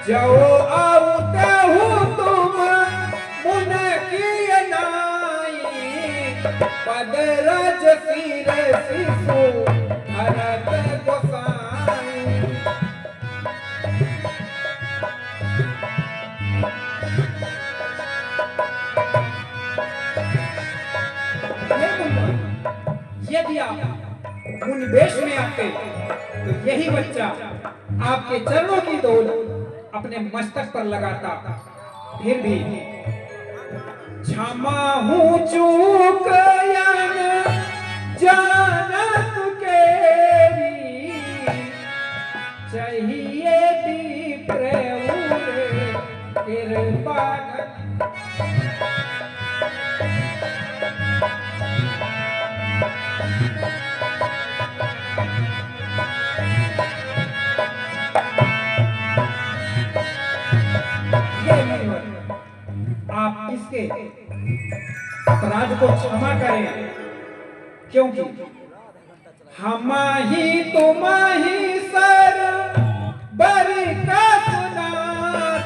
जाओ आउते हो तुम मुन की नाई पदरज सिर शिशु भरत गोसाई। यदि आप मुनिवेश में आते तो यही बच्चा आपके चरणों की धूल अपने मस्तक पर लगाता। फिर भी क्षमा हूँ चूक यन जानत केरी चाहिए विप्र कृपा। आप इसके अपराध को क्षमा करें, क्योंकि हम ही तुम ही सर बरी का सुना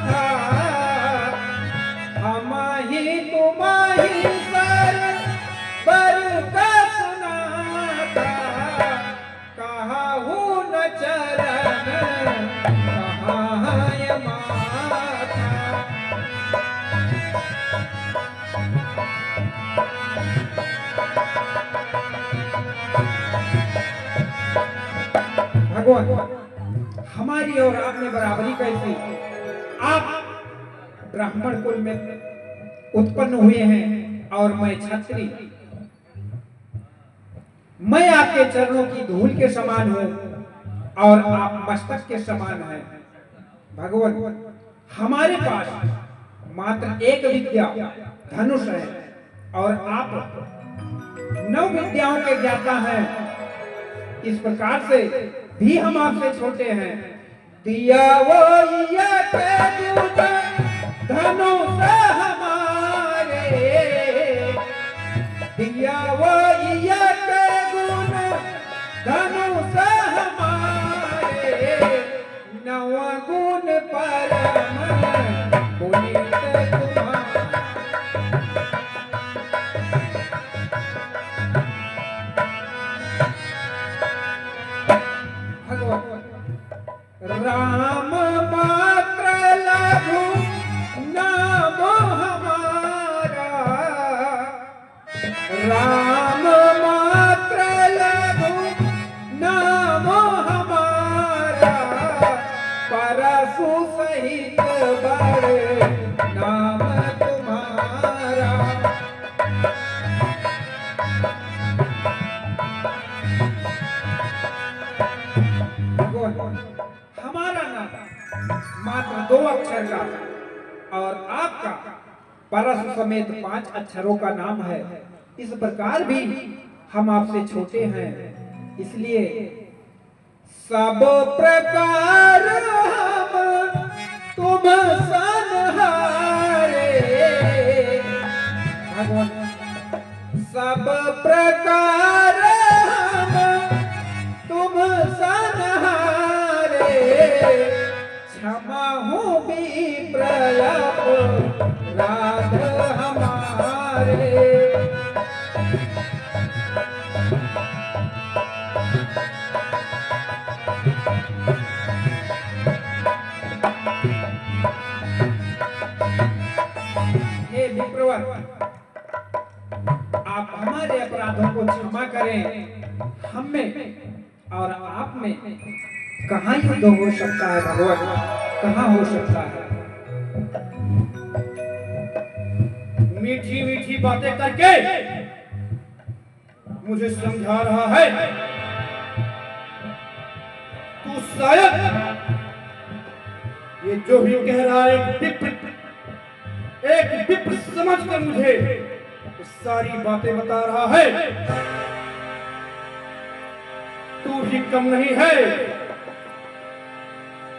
था। हम ही तुम ही सर बरी का सुना था। कहा हूँ न चरण कहाँ ये माथा। भगवान, हमारी और आप में बराबरी कैसी? आप ब्राह्मण कुल में उत्पन्न हुए हैं और मैं क्षत्रिय। मैं आपके चरणों की धूल के समान हूं और आप मस्तक के समान हैं। भगवान, हमारे पास मात्र एक विद्या धनुष है और आप 9 विद्याओं के ज्ञाता हैं। इस प्रकार से भी हम आपसे छोटे हैं। दिया वो ये के दूत धनुष हमारे, दिया वो ये के गुण धनुष हमारे। 9 गुण परम पुनीत तुम्हारे। राम मात्र लघु नाम हमारा, राम मात्र लघु नाम हमारा। परशु सहित बड़े नाम तुम्हारा। हमारा नाम मात्र 2 अक्षर का और आपका परशु समेत 5 अक्षरों का नाम है। इस प्रकार भी हम आपसे छोटे हैं, इसलिए सब प्रकार हम तुम सनहारे। भगवान, सब प्रकार हम तुम सनहारे। क्षमा हूँ विप्रयप राध हमारे। हे विप्रवर, आप हमारे अपराधों को क्षमा करें। हम में और आप में कहाँ युद्ध हो सकता है भगवान? कहाँ हो सकता है? मीठी मीठी बातें करके मुझे समझा रहा है। तू शायद ये जो भी कह रहा है एक विप्र समझकर मुझे सारी बातें बता रहा है। तू भी कम नहीं है।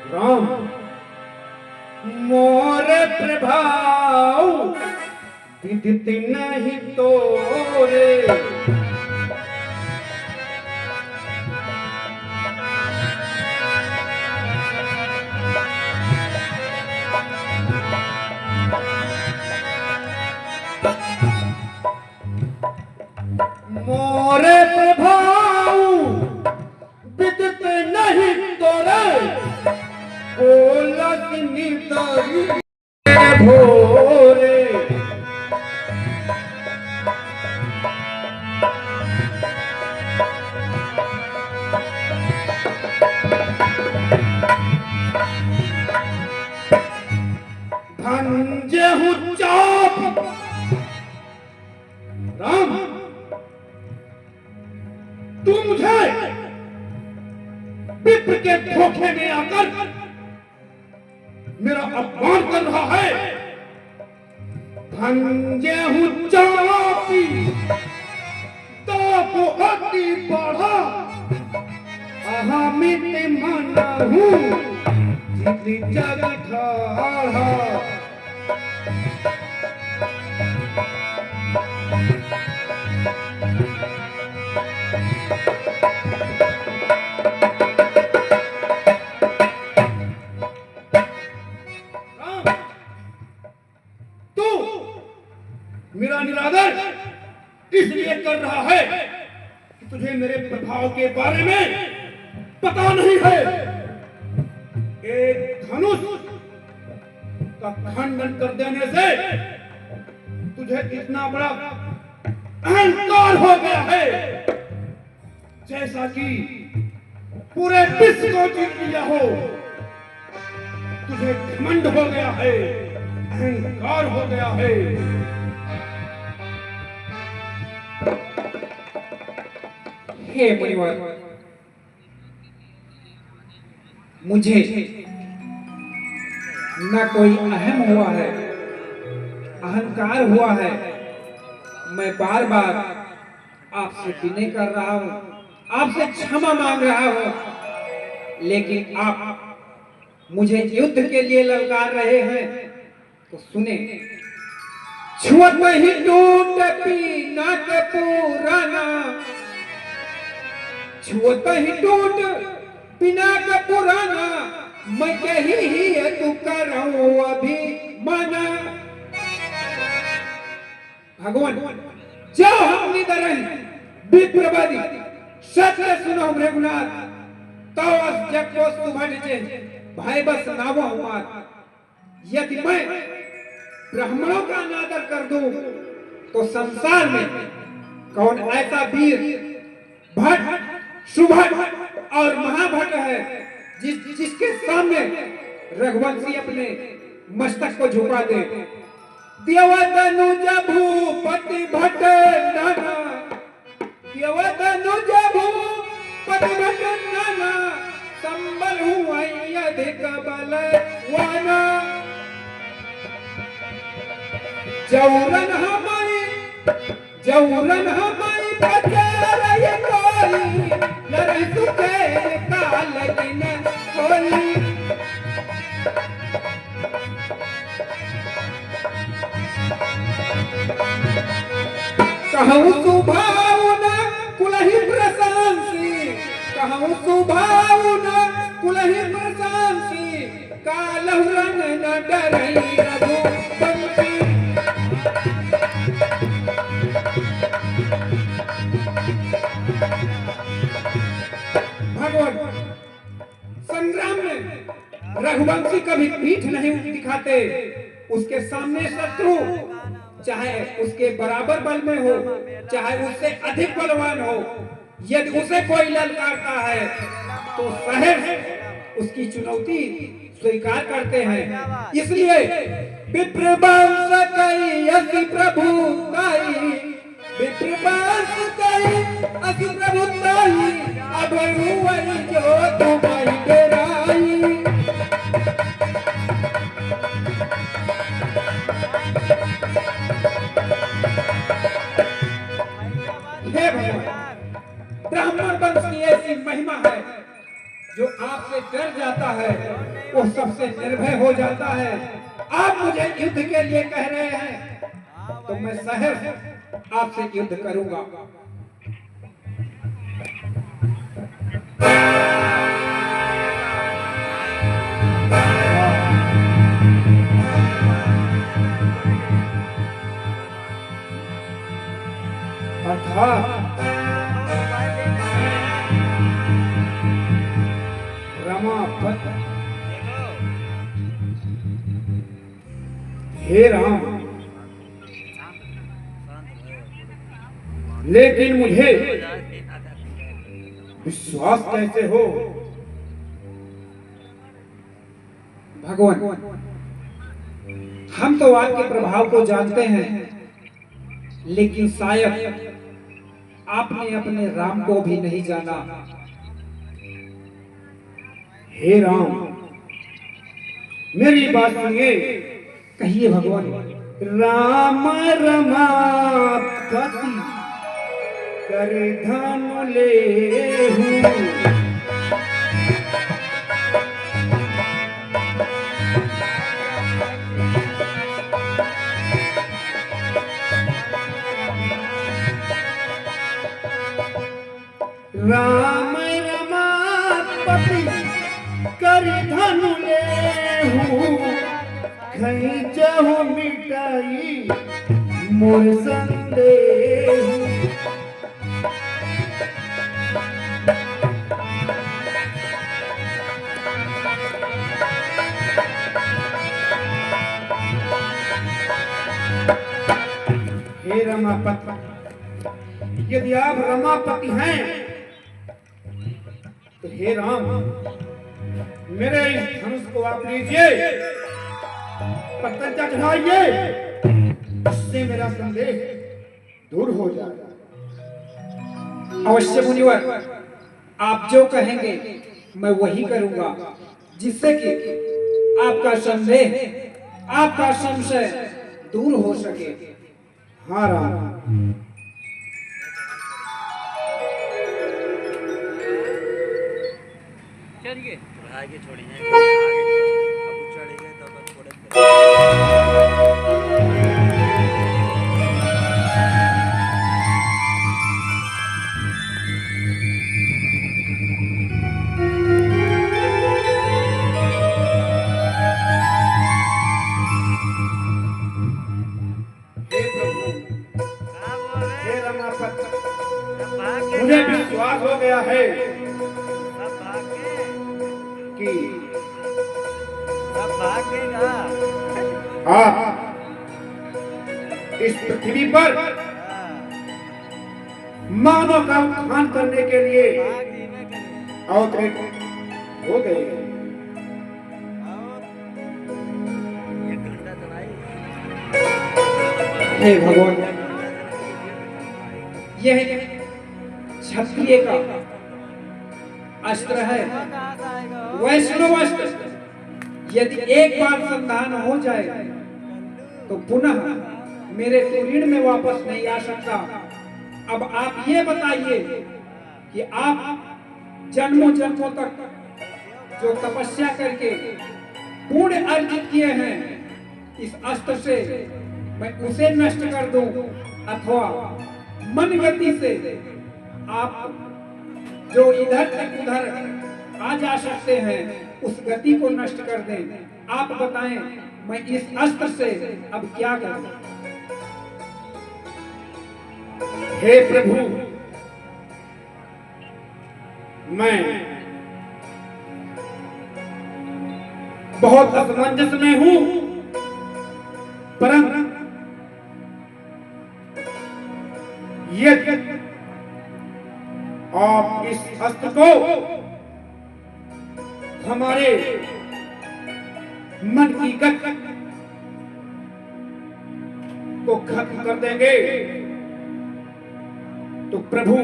राम, मोरे प्रभाव विदित नहीं तोरे। विप्र के धोखे में आकर मेरा अपमान कर रहा है। धंजे हूं चापी तो अति बढ़ा, अहमित मन हूं जित जग ठाढ़ा। मेरा निरादर इसलिए कर रहा है कि तुझे मेरे प्रभाव के बारे में पता नहीं है। एक धनुष का खंडन कर देने से तुझे इतना बड़ा अहंकार हो गया है, जैसा कि पूरे विश्व को जीत लिया हो। तुझे घमंड हो गया है, अहंकार हो गया है। हे मुनिवर, मुझे न कोई अहम हुआ है, अहंकार हुआ है। मैं बार बार आपसे विनय कर रहा हूं, आपसे क्षमा मांग रहा हूं, लेकिन आप मुझे युद्ध के लिए ललकार रहे हैं। तो सुने, छुअत ही टूट पीना के पुराना, छुअत ही टूट बिना का पुराना, मैं यही है तू करूं अभी माना। भगवान जाओ हम निधरन विप्रवादी सत्य सुनो रघुनाथ, तो जग को सुभट जे भाई बस नावो हमार। यदि मैं ब्राह्मणों का अनादर कर दूं तो संसार में कौन ऐसा वीर भट्ट, सुभट और महाभट्ट है जिसके सामने रघुवंशी अपने मस्तक को झुका दे। देवतनुज भूपति भट्ट नाना, देवतनुज भूपति भट्ट नाना, संबल हुआ अधिक बलवाना। जौरन हमारी प्रचार ये कोई, लड़े तुझे काल दिन कोई। कहूँ सुभावना कुलहि प्रशंसी, कहूँ सुभावना कुलहि प्रशंसी, कालहुरन न डरई रघुवंशी। भगवान संग्राम में रघुवंशी कभी पीठ नहीं दिखाते। उसके सामने शत्रु चाहे उसके बराबर बल में हो, चाहे उससे अधिक बलवान हो, यदि उसे कोई ललकारता है तो सहर्ष उसकी चुनौती स्वीकार करते हैं। इसलिए विप्रवंश कई अति प्रभुताई, विप्रवंश कई अति प्रभुताई, अब रुवई जो तुम्हारी डेराई। हे भगवान, ब्राह्मण वंश की ऐसी महिमा है, जो आपसे डर जाता है वो सबसे निर्भय हो जाता है। आप मुझे युद्ध के लिए कह रहे हैं तो मैं सहर्ष आपसे युद्ध करूंगा। रमापत हे राम, लेकिन मुझे विश्वास कैसे हो? भगवान, हम तो आपके प्रभाव को जानते हैं, लेकिन शायद आपने अपने राम को भी नहीं जाना। हे राम, मेरी बात सुनिए। कहिए भगवान। राम रमापति कर धनु लेहूं, राम रमापति कर धनु लेहूं, खैचहु मिटाई मोर संदेह। हे रमापति, यदि आप रमापति हैं तो हे राम, मेरे इस धनुष को आप लीजिए, पतंजा चढ़ाइए, इससे मेरा संदेह दूर हो जाएगा। अवश्य मुनिवर, आप जो कहेंगे मैं वही करूंगा, जिससे कि आपका संदेह, आपका संशय दूर हो सके। हाँ राम। चलिए आगे छोड़िए, आगे अब चढ़ेंगे तो थोड़े हे रमापति, मुझे विश्वास हो गया है कि आप इस पृथ्वी पर मानव का उत्थान करने के लिए अवतरित हो गए। हे भगवान, यह क्षत्रिय का अस्त्र है, वैष्णव अस्त्र। यदि एक बार संधान हो जाए तो पुनः मेरे तुरीण में वापस नहीं आ सकता। अब आप ये बताइए कि आप जन्मों जन्मों तक जो तपस्या करके पुण्य अर्जित किए हैं, इस अस्त्र से मैं उसे नष्ट कर दूं, अथवा मन गति से आप जो इधर तक उधर आ जा सकते हैं, उस गति को नष्ट कर दें। आप बताएं, मैं इस अस्त्र से अब क्या करूं? हे प्रभु, मैं बहुत असमंजस में हूं, परंतु यदि आप इस अस्त्र को हमारे मन की गति को खत्म कर देंगे तो प्रभु,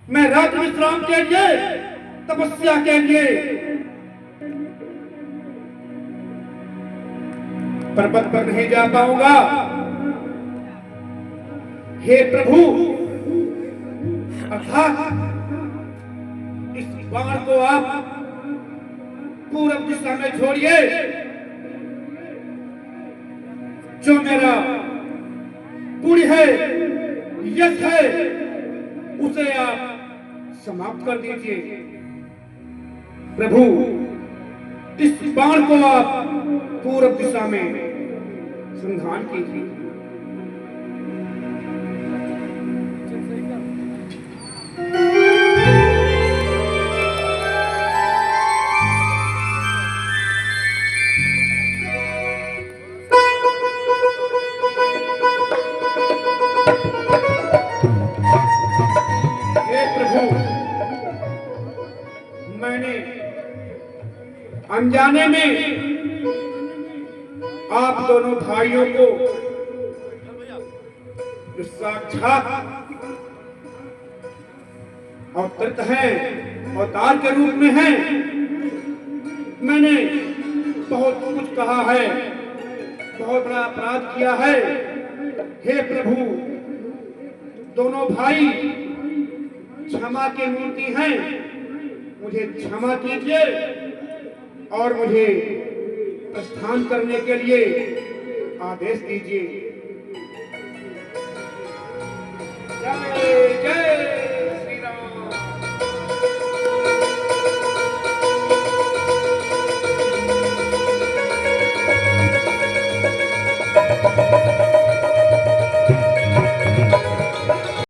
मैं रात विश्राम के लिए, तपस्या के लिए पर्वत पर नहीं जा पाऊंगा। हे प्रभु, अर्थात इस बाण को आप पूर्व दिशा में छोड़िए, जो मेरा पुण्य है, यश है, उसे आप समाप्त कर दीजिए। प्रभु, इस बाण को आप पूर्व दिशा में संधान कीजिए। अनजाने में आप दोनों भाइयों को जो साक्षात अवतरित हैं अवतार के रूप में हैं। मैंने बहुत कुछ कहा है, बहुत बड़ा अपराध किया है। हे प्रभु, दोनों भाई क्षमा की मूर्ति हैं, मुझे क्षमा कीजिए और मुझे प्रस्थान करने के लिए आदेश दीजिए। जय